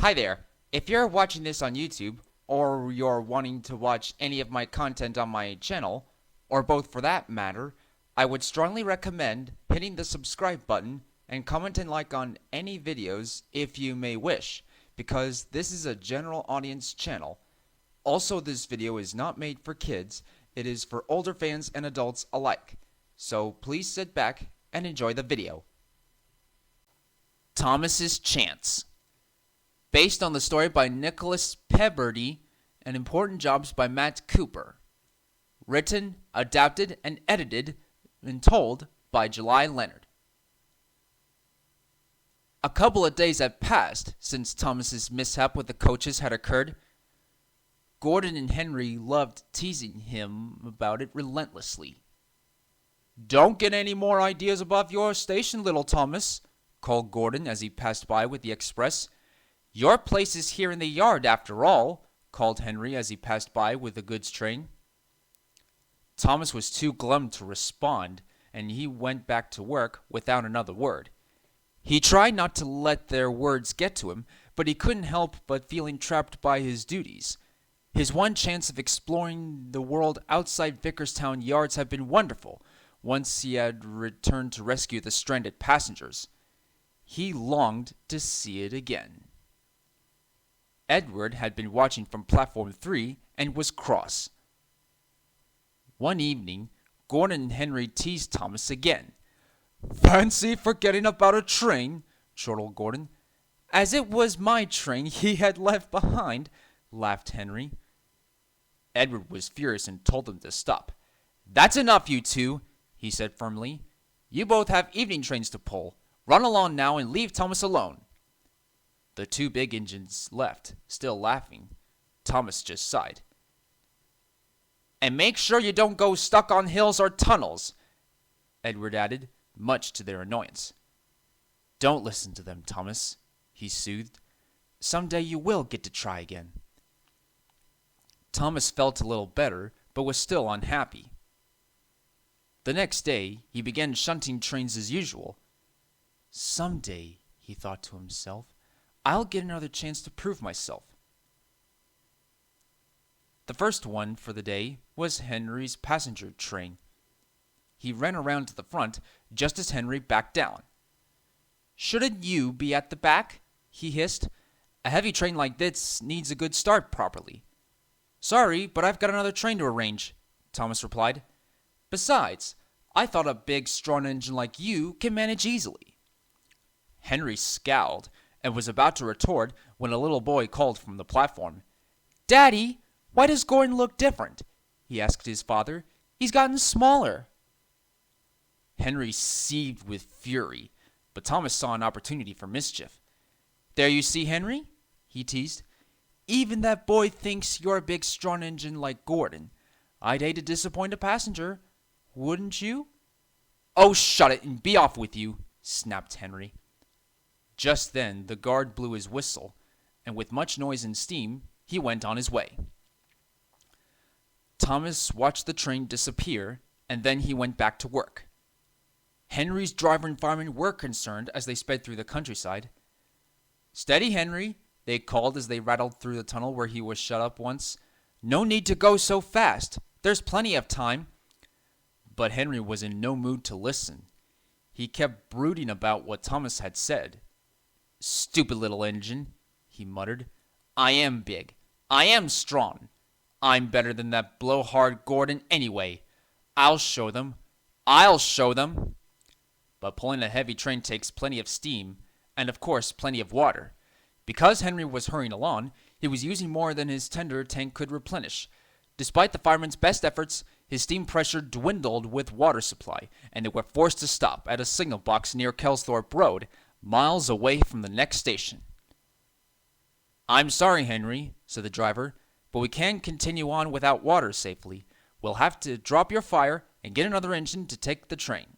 Hi there. If you're watching this on YouTube, or you're wanting to watch any of my content on my channel, or both for that matter, I would strongly recommend hitting the subscribe button and comment and like on any videos if you may wish, because this is a general audience channel. Also, this video is not made for kids, it is for older fans and adults alike. So please sit back and enjoy the video. Thomaschance. Based on the story by Nicholas Peabody and Important Jobs by Mattcooper. Written, adapted, and edited and told by Julyleonard. A couple of days had passed since Thomas's mishap with the coaches had occurred. Gordon and Henry loved teasing him about it relentlessly. "Don't get any more ideas above your station, little Thomas," called Gordon as he passed by with the express. "Your place is here in the yard, after all," called Henry as he passed by with the goods train. Thomas was too glum to respond, and he went back to work without another word. He tried not to let their words get to him, but he couldn't help but feeling trapped by his duties. His one chance of exploring the world outside Vickerstown yards had been wonderful, once he had returned to rescue the stranded passengers. He longed to see it again. Edward had been watching from platform 3 and was cross. One evening, Gordon and Henry teased Thomas again. "Fancy forgetting about a train," chortled Gordon. "As it was my train he had left behind," laughed Henry. Edward was furious and told them to stop. "That's enough, you two," he said firmly. "You both have evening trains to pull. Run along now and leave Thomas alone." The two big engines left, still laughing. Thomas just sighed. "And make sure you don't go stuck on hills or tunnels," Edward added, much to their annoyance. "Don't listen to them, Thomas," he soothed. "Someday you will get to try again." Thomas felt a little better, but was still unhappy. The next day, he began shunting trains as usual. "Someday," he thought to himself, "I'll get another chance to prove myself." The first one for the day was Henry's passenger train. He ran around to the front just as Henry backed down. "Shouldn't you be at the back?" he hissed. "A heavy train like this needs a good start properly." "Sorry, but I've got another train to arrange," Thomas replied. "Besides, I thought a big, strong engine like you can manage easily." Henry scowled and was about to retort when a little boy called from the platform. "Daddy, why does Gordon look different?" he asked his father. "He's gotten smaller." Henry seethed with fury, but Thomas saw an opportunity for mischief. "There you see, Henry," he teased. "Even that boy thinks you're a big, strong engine like Gordon. I'd hate to disappoint a passenger, wouldn't you?" "Oh, shut it and be off with you," snapped Henry. Just then the guard blew his whistle, and with much noise and steam, he went on his way. Thomas watched the train disappear, and then he went back to work. Henry's driver and fireman were concerned as they sped through the countryside. "Steady, Henry," they called as they rattled through the tunnel where he was shut up once. "No need to go so fast. There's plenty of time." But Henry was in no mood to listen. He kept brooding about what Thomas had said. "Stupid little engine," he muttered. "I am big. I am strong. I'm better than that blowhard Gordon anyway. I'll show them. I'll show them." But pulling a heavy train takes plenty of steam, and of course plenty of water. Because Henry was hurrying along, he was using more than his tender tank could replenish. Despite the fireman's best efforts, his steam pressure dwindled with water supply, and they were forced to stop at a signal box near Kelsthorpe Road, miles away from the next station. "I'm sorry, Henry," said the driver, "but we can't continue on without water safely. We'll have to drop your fire and get another engine to take the train."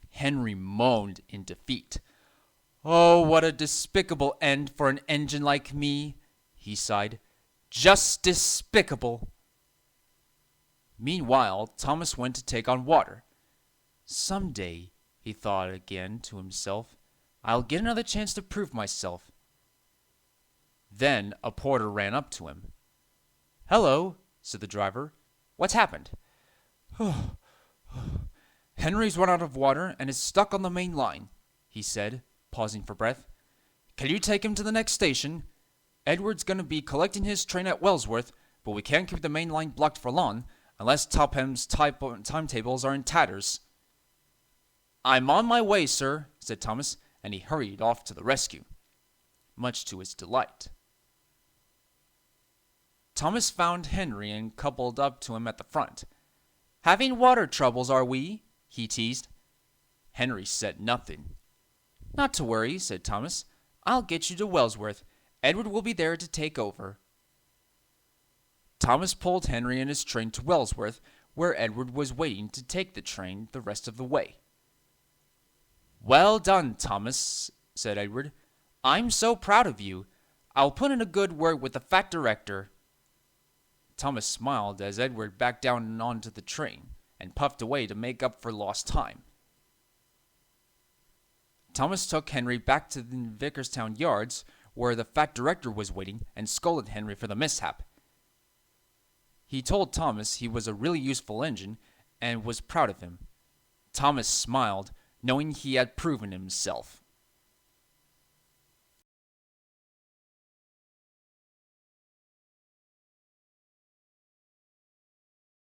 Henry moaned in defeat. "Oh, what a despicable end for an engine like me," he sighed. "Just despicable." Meanwhile, Thomas went to take on water. "Someday," he thought again to himself, "I'll get another chance to prove myself." Then a porter ran up to him. "Hello," said the driver. "What's happened?" "Henry's run out of water and is stuck on the main line," he said, pausing for breath. "Can you take him to the next station? Edward's going to be collecting his train at Wellsworth, but we can't keep the main line blocked for long unless Topham's timetables are in tatters." "I'm on my way, sir," said Thomas, and he hurried off to the rescue, much to his delight. Thomas found Henry and coupled up to him at the front. "Having water troubles, are we?" he teased. Henry said nothing. "Not to worry," said Thomas. "I'll get you to Wellsworth. Edward will be there to take over." Thomas pulled Henry and his train to Wellsworth, where Edward was waiting to take the train the rest of the way. "Well done, Thomas," said Edward. "I'm so proud of you. I'll put in a good word with the fat director." Thomas smiled as Edward backed down onto the train and puffed away to make up for lost time. Thomas took Henry back to the Vickerstown yards, where the fat director was waiting, and scolded Henry for the mishap. He told Thomas he was a really useful engine and was proud of him. Thomas smiled, knowing he had proven himself.